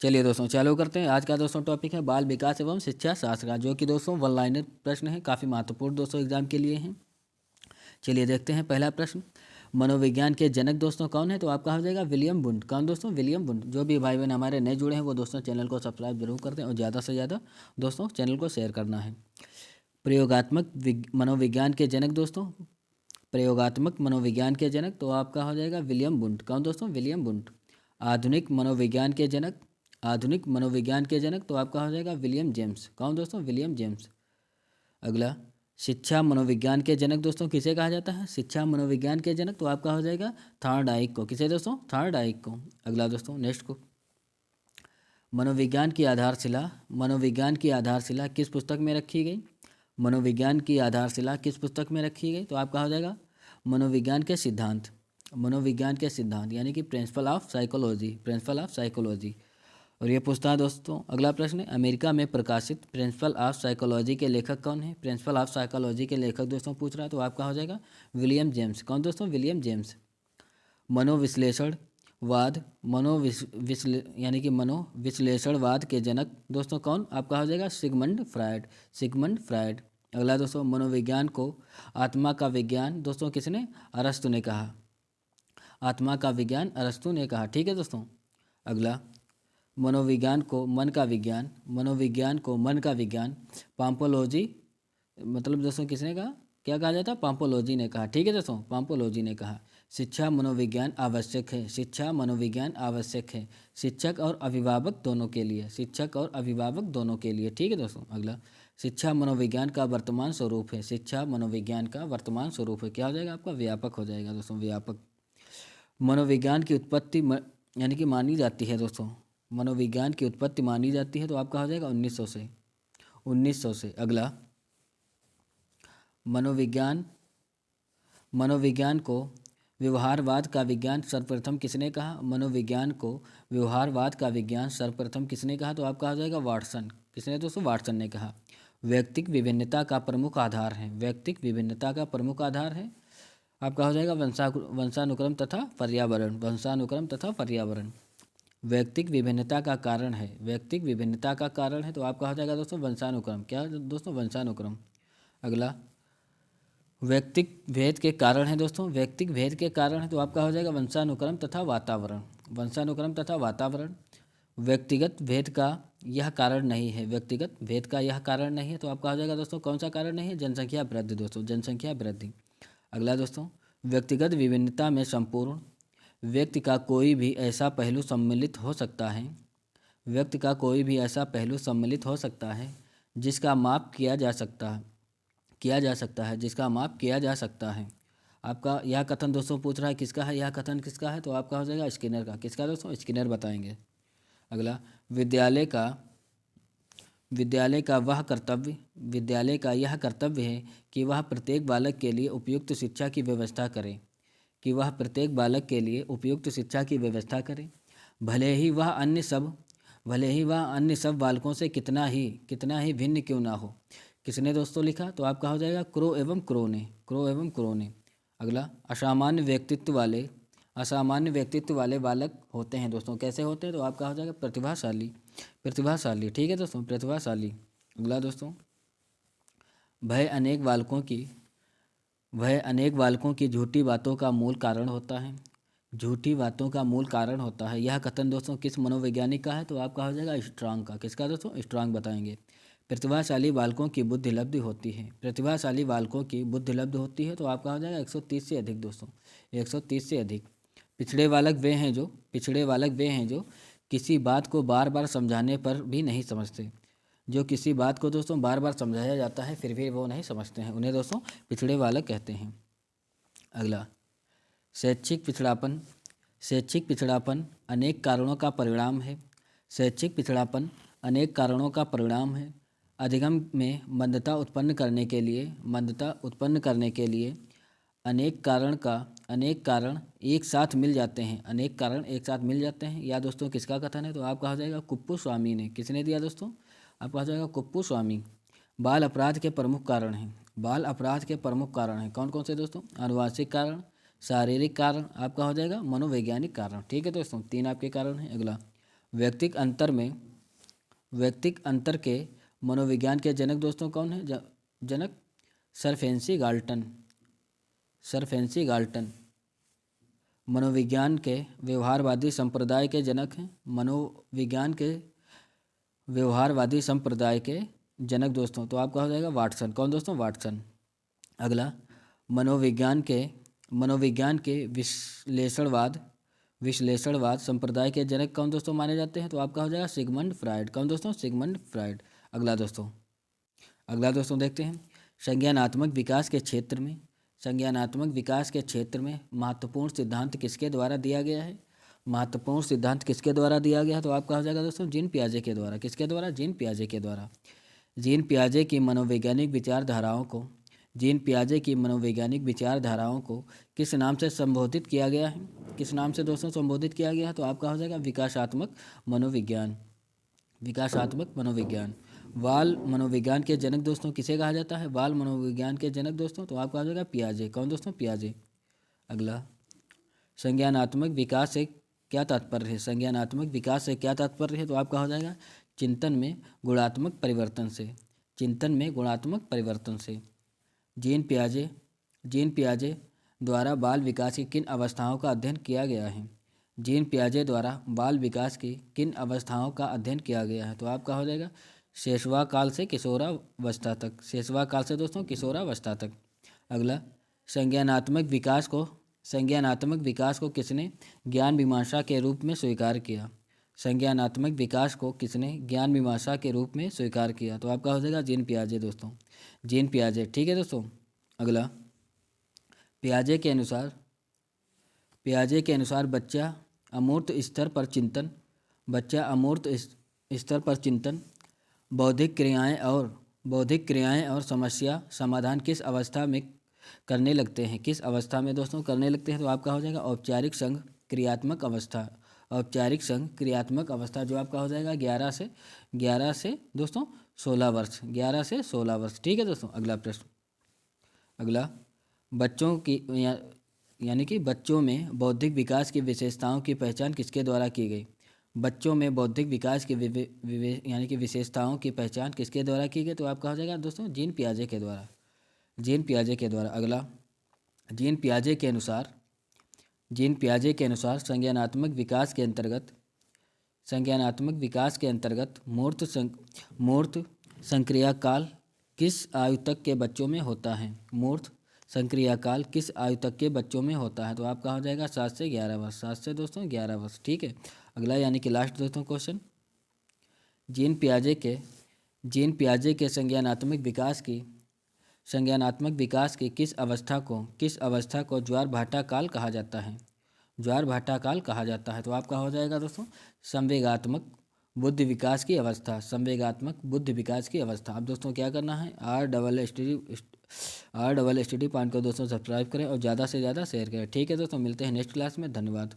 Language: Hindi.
चलिए दोस्तों चालू करते हैं। आज का दोस्तों टॉपिक है बाल विकास एवं शिक्षा शास्त्र का, जो कि दोस्तों वन लाइनर प्रश्न है, काफ़ी महत्वपूर्ण दोस्तों एग्जाम के लिए हैं। चलिए देखते हैं पहला प्रश्न। मनोविज्ञान के जनक दोस्तों कौन है? तो आपका हो जाएगा विलियम वुंड। कौन दोस्तों? William wound. जो भी भाई बहन हमारे नए जुड़े हैं वो दोस्तों चैनल को सब्सक्राइब जरूर कर दें और ज़्यादा से ज़्यादा दोस्तों चैनल को शेयर करना है। प्रयोगात्मक मनोविज्ञान के जनक दोस्तों, प्रयोगात्मक मनोविज्ञान के जनक तो आपका हो जाएगा विलियम वुंड। कौन दोस्तों? William wound. आधुनिक मनोविज्ञान के जनक, आधुनिक मनोविज्ञान के जनक तो आपका हो जाएगा विलियम जेम्स। कौन दोस्तों? William James. अगला, शिक्षा मनोविज्ञान के जनक दोस्तों किसे कहा जाता है? शिक्षा मनोविज्ञान के जनक तो आपका हो जाएगा थॉर्नडाइक को। किसे दोस्तों? थॉर्नडाइक को। अगला दोस्तों नेक्स्ट को, मनोविज्ञान की आधारशिला, मनोविज्ञान की आधारशिला किस पुस्तक में रखी गई? मनोविज्ञान की आधारशिला किस पुस्तक में रखी गई? तो आपका हो जाएगा मनोविज्ञान के सिद्धांत, मनोविज्ञान के सिद्धांत यानी कि principle of psychology, principle of psychology. और ये पूछता है दोस्तों, अगला प्रश्न है, अमेरिका में प्रकाशित प्रिंसिपल ऑफ साइकोलॉजी के लेखक कौन है? प्रिंसिपल ऑफ साइकोलॉजी के लेखक दोस्तों पूछ रहा है तो आपका हो जाएगा विलियम जेम्स। कौन दोस्तों? William James. मनोविश्लेषणवाद, यानी कि मनोविश्लेषणवाद के जनक दोस्तों कौन? आपका हो जाएगा सिगमंड फ्रायड, सिगमंड फ्रायड। अगला दोस्तों, मनोविज्ञान को आत्मा का विज्ञान दोस्तों किसने? अरस्तु ने कहा। आत्मा का विज्ञान अरस्तु ने कहा। ठीक है दोस्तों। अगला, मनोविज्ञान को मन का विज्ञान, मनोविज्ञान को मन का विज्ञान पाम्पोलॉजी मतलब दोस्तों किसने कहा? क्या कहा जाता है? पाम्पोलॉजी ने कहा। ठीक है दोस्तों, पाम्पोलॉजी ने कहा। शिक्षा मनोविज्ञान आवश्यक है, शिक्षा मनोविज्ञान आवश्यक है शिक्षक और अभिभावक दोनों के लिए, शिक्षक और अभिभावक दोनों के लिए। ठीक है दोस्तों। अगला, शिक्षा मनोविज्ञान का वर्तमान स्वरूप है, शिक्षा मनोविज्ञान का वर्तमान स्वरूप है। क्या हो जाएगा आपका? व्यापक हो जाएगा दोस्तों, व्यापक। मनोविज्ञान की उत्पत्ति यानी कि मानी जाती है दोस्तों, मनोविज्ञान की उत्पत्ति मानी जाती है तो आपका हो जाएगा 1900 से, 1900 से। अगला, मनोविज्ञान, मनोविज्ञान को व्यवहारवाद का विज्ञान सर्वप्रथम किसने कहा? मनोविज्ञान को व्यवहारवाद का विज्ञान सर्वप्रथम किसने कहा? तो आपका हो जाएगा वाटसन। किसने दोस्तों? वाटसन ने कहा। व्यक्तिक विभिन्नता का प्रमुख आधार है, व्यक्तिक विभिन्नता का प्रमुख आधार है आपका हो जाएगा वंशानुक्रम तथा पर्यावरण, वंशानुक्रम तथा पर्यावरण। व्यक्तिक विभिन्नता का कारण है, व्यक्तिक विभिन्नता का कारण है तो आपका हो जाएगा दोस्तों वंशानुक्रम। क्या दोस्तों? वंशानुक्रम। अगला, व्यक्तिक भेद के कारण है दोस्तों, व्यक्तिक भेद के कारण है तो आपका हो जाएगा वंशानुक्रम तथा वातावरण, वंशानुक्रम तथा वातावरण। व्यक्तिगत भेद का यह कारण नहीं है, व्यक्तिगत भेद का यह कारण नहीं है तो आपका हो जाएगा दोस्तों कौन सा कारण नहीं है? जनसंख्या वृद्धि दोस्तों, जनसंख्या वृद्धि। अगला दोस्तों, व्यक्तिगत विभिन्नता में संपूर्ण व्यक्ति का कोई भी ऐसा पहलू सम्मिलित हो सकता है, व्यक्ति का कोई भी ऐसा पहलू सम्मिलित हो सकता है जिसका माप किया जा सकता है, किया जा सकता है, जिसका माप किया जा सकता है। आपका यह कथन दोस्तों पूछ रहा है किसका है? यह कथन किसका है? तो आपका हो जाएगा स्किनर का। किसका दोस्तों? स्किनर बताएंगे। अगला, विद्यालय का, विद्यालय का वह कर्तव्य, विद्यालय का यह कर्तव्य है कि वह प्रत्येक बालक के लिए उपयुक्त शिक्षा की व्यवस्था करे, कि वह प्रत्येक बालक के लिए उपयुक्त शिक्षा की व्यवस्था करे, भले ही वह अन्य सब, भले ही वह अन्य सब बालकों से कितना ही भिन्न क्यों ना हो। किसने दोस्तों लिखा? तो आपका हो जाएगा क्रो एवं क्रो ने, क्रो एवं क्रो ने। अगला, असामान्य व्यक्तित्व वाले, असामान्य व्यक्तित्व वाले बालक होते हैं दोस्तों। कैसे होते हैं? तो आपका हो जाएगा प्रतिभाशाली, प्रतिभाशाली। ठीक है दोस्तों, प्रतिभाशाली। अगला दोस्तों, भय अनेक बालकों की, वह अनेक बालकों की झूठी बातों का मूल कारण होता है, झूठी बातों का मूल कारण होता है। यह कथन दोस्तों किस मनोवैज्ञानिक का है? तो आपका हो जाएगा स्ट्रांग का। किसका दोस्तों? स्ट्रांग बताएंगे। प्रतिभाशाली बालकों की बुद्धि लब्धि होती है, प्रतिभाशाली बालकों की बुद्धि लब्धि होती है तो आपका हो जाएगा 130 से अधिक दोस्तों, 130 से अधिक। पिछड़े बालक वे हैं जो, पिछड़े बालक वे हैं जो किसी बात को बार बार समझाने पर भी नहीं समझते, जो किसी बात को दोस्तों बार बार समझाया जाता है फिर भी वो नहीं समझते हैं, उन्हें दोस्तों पिछड़े बालक कहते हैं। अगला, शैक्षिक पिछड़ापन, शैक्षिक पिछड़ापन अनेक कारणों का परिणाम है, शैक्षिक पिछड़ापन अनेक कारणों का परिणाम है। अधिगम में मंदता उत्पन्न करने के लिए, मंदता उत्पन्न करने के लिए अनेक कारण का, अनेक कारण एक साथ मिल जाते हैं, अनेक कारण एक साथ मिल जाते हैं। या दोस्तों किसका कथन है? तो आपका हो जाएगा कुप्पू स्वामी ने। किसने दिया दोस्तों? आपका हो जाएगा कुप्पू स्वामी। बाल अपराध के प्रमुख कारण हैं, बाल अपराध के प्रमुख कारण हैं कौन कौन से दोस्तों? आनुवांशिक कारण, शारीरिक कारण, आपका हो जाएगा मनोवैज्ञानिक कारण। ठीक है दोस्तों, तीन आपके कारण हैं। अगला, व्यक्तिक अंतर में व्यक्तिक अंतर के मनोविज्ञान के जनक दोस्तों कौन है? जनक सर फेंसी गाल्टन मनोविज्ञान के व्यवहारवादी संप्रदाय के जनक हैं। मनोविज्ञान के व्यवहारवादी संप्रदाय के जनक दोस्तों, तो आपका हो जाएगा वाटसन। कौन दोस्तों? वाटसन। अगला, मनोविज्ञान के विश्लेषणवाद संप्रदाय के जनक कौन दोस्तों माने जाते हैं? तो आपका हो जाएगा सिगमंड फ्रायड। कौन दोस्तों? Sigmund Freud. अगला दोस्तों देखते हैं, संज्ञानात्मक विकास के क्षेत्र में महत्वपूर्ण सिद्धांत किसके द्वारा दिया गया है? महत्वपूर्ण सिद्धांत किसके द्वारा दिया गया है? तो आपका हो जाएगा दोस्तों जीन पियाजे के द्वारा। किसके द्वारा? जीन पियाजे के द्वारा। जीन पियाजे की मनोवैज्ञानिक विचारधाराओं को किस नाम से संबोधित किया गया है? किस नाम से दोस्तों संबोधित किया गया है? तो आपका हो जाएगा विकासात्मक मनोविज्ञान। बाल मनोविज्ञान के जनक दोस्तों किसे कहा जाता है? बाल मनोविज्ञान के जनक दोस्तों, तो आपका हो जाएगा पियाजे। कौन दोस्तों? पियाजे। अगला, संज्ञानात्मक विकास से क्या तात्पर्य है? संज्ञानात्मक विकास से क्या तात्पर्य है? तो आपका हो जाएगा चिंतन में गुणात्मक परिवर्तन से। जीन पियाजे द्वारा बाल विकास की किन अवस्थाओं का अध्ययन किया गया है? जीन पियाजे द्वारा बाल विकास की किन अवस्थाओं का अध्ययन किया गया है? तो आपका हो जाएगा शैशवा काल से किशोरावस्था तक। अगला, संज्ञानात्मक विकास को किसने ज्ञान मीमांसा के रूप में स्वीकार किया? संज्ञानात्मक विकास को किसने ज्ञान मीमांसा के रूप में स्वीकार किया? तो आपका हो जाएगा जीन पियाजे दोस्तों। जीन पियाजे, ठीक है दोस्तों। अगला, पियाजे के अनुसार बच्चा अमूर्त स्तर पर चिंतन बौद्धिक क्रियाएं और समस्या समाधान किस अवस्था में करने लगते हैं? किस अवस्था में दोस्तों करने लगते हैं? तो आपका हो जाएगा औपचारिक संघ क्रियात्मक अवस्था, जो आपका हो जाएगा 11 से दोस्तों 16 वर्ष। 11 से 16 वर्ष, ठीक है दोस्तों। अगला प्रश्न, बच्चों में बौद्धिक विकास की विशेषताओं की पहचान किसके द्वारा की गई? बच्चों में बौद्धिक विकास की विशेषताओं की पहचान किसके द्वारा की गई? तो आपका हो जाएगा दोस्तों जीन पियाजे के द्वारा। अगला, जीन पियाजे के अनुसार संज्ञानात्मक विकास के अंतर्गत मूर्त संक्रिया काल किस आयु तक के बच्चों में होता है? मूर्त संक्रिया काल किस आयु तक के बच्चों में होता है? तो आपका हो जाएगा 7 से 11 वर्ष। 7 से दोस्तों 11 वर्ष, ठीक है। अगला यानी कि लास्ट दोस्तों क्वेश्चन, जीन पियाजे के संज्ञानात्मक विकास की किस अवस्था को ज्वार भाटा काल कहा जाता है? तो आपका हो जाएगा दोस्तों संवेगात्मक बुद्धि विकास की अवस्था। अब दोस्तों क्या करना है, आर डबल स्टडी पॉइंट को दोस्तों सब्सक्राइब करें और ज़्यादा से ज़्यादा शेयर करें, ठीक है दोस्तों। मिलते हैं नेक्स्ट क्लास में, धन्यवाद।